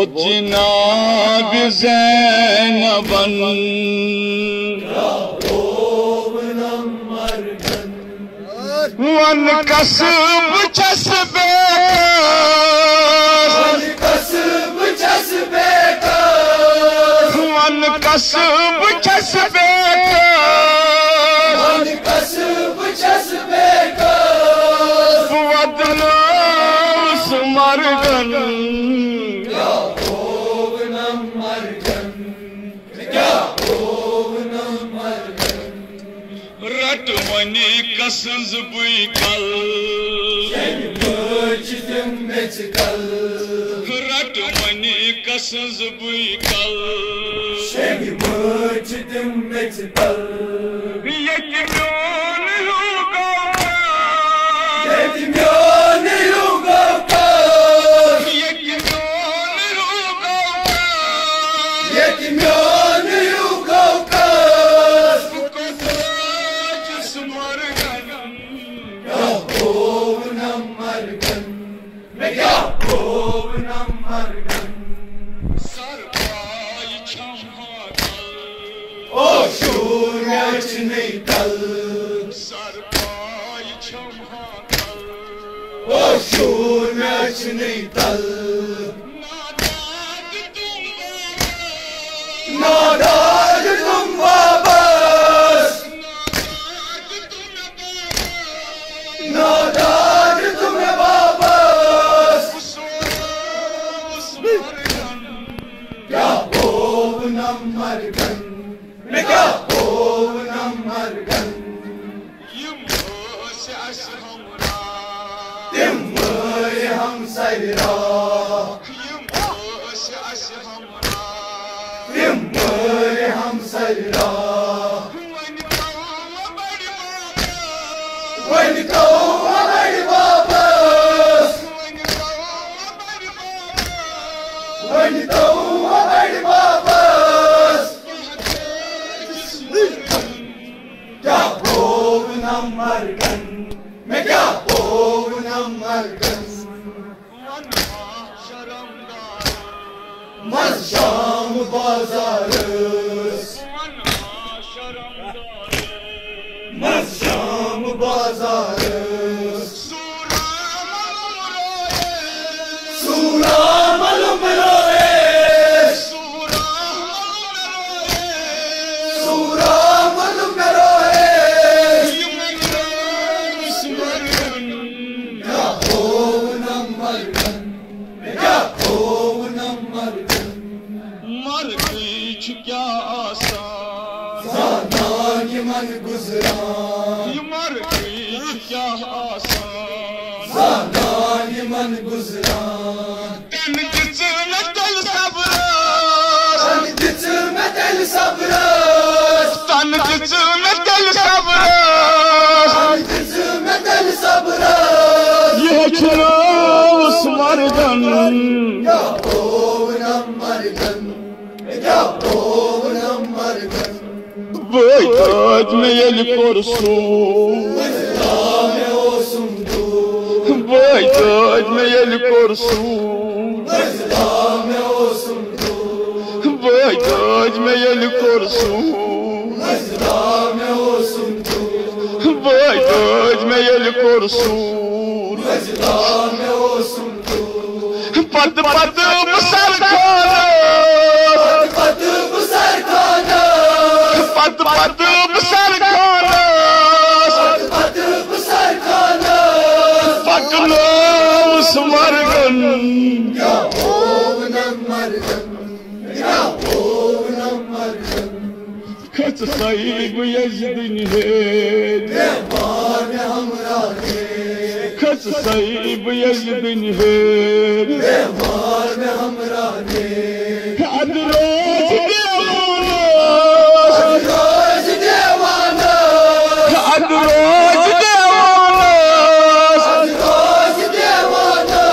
जनाब ज़ैनबन वन कसब चस्बे वन कसब चस्बे मरगन रट वनी कसंज बुई कल रट वनी कसंज बुई कल नादाद तुम वापस नादाद तुम्हें वापस क्या होव न मरगन मैं क्या होव न मरगन हम सैरा हम सैरा वन तो बड़ी वापस वन तो बड़ी वापस क्या होव न मरगन मैं क्या होव न मरगन मज शाम बाजार मज शाम बाजार सूरा मलुम रोए सूरा मलुम रोए क्या होव न मरगन क्या होव न मरगन मर गई क्या आसान ज़ानान ये मन गुज़रा ये मर गई क्या आसान ज़ानान ये मन गुज़रा तन जिस्म में दिल सबरस तन जिस्म में दिल सबरस तन जिस्म में दिल सबरस तन जिस्म में दिल सबरस ये चलो उस मरगन क्या होव न मरगन क्या होव न मरगन बैताज में यल परसू बैताज में यल परसू बैताज में यल परसू बैताज में यल परसू पद पद मुसर खाना पद मुसर खाना पद पद मुसर खाना पद मुसर खाना पकड़ो उस मरगन क्या होव न मरगन क्या होव न मरगन खच साहिब यज़दिन है देवान हमरा है खच साहिब यज़दिन है देवान हमरा है अदरोज देवाना अदरोज देवाना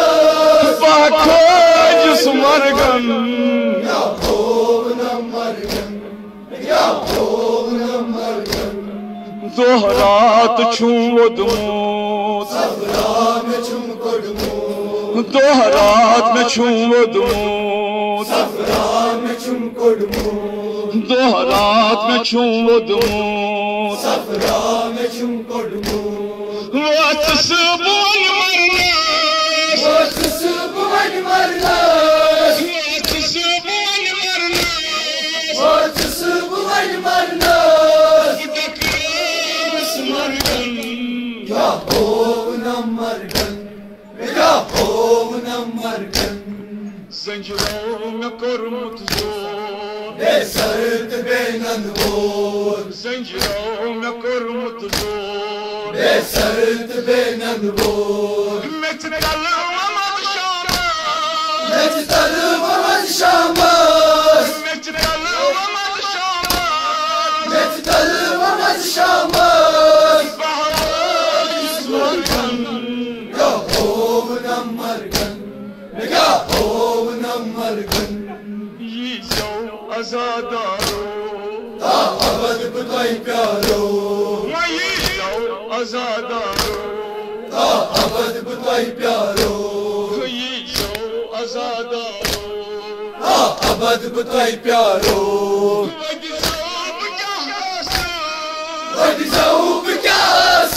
पाखोज सुमरगन क्या होव न मरगन क्या होव न मरगन दोहरात छूवद मूत सबरा में छुम कोड मूत दोहरात में छूवद मूत सफरा में चुम कोडमूत दोहरात में चुम वोदमूत सफरा में चुम कोडमूत वत्स बोल मरना वत्स बोल मरना वत्स बोल मरना वत्स बोल मरना दकरास मरगन या हो न मरगन या हो न मरगन Zanjiro me kormut zor Be sert benan vor Zanjiro me kormut zor Be sert benan vor Met kalmamad shamas Met kalmamad shamas Met kalmamad shamas Met kalmamad shamas Bahar margan Ya ho na margan Ya ho na margan Yiso azadaro Ta abad butay pyaro Yiso azadaro Ta abad butay pyaro Yiso azadaro Ta abad butay pyaro Wadi zaub kyas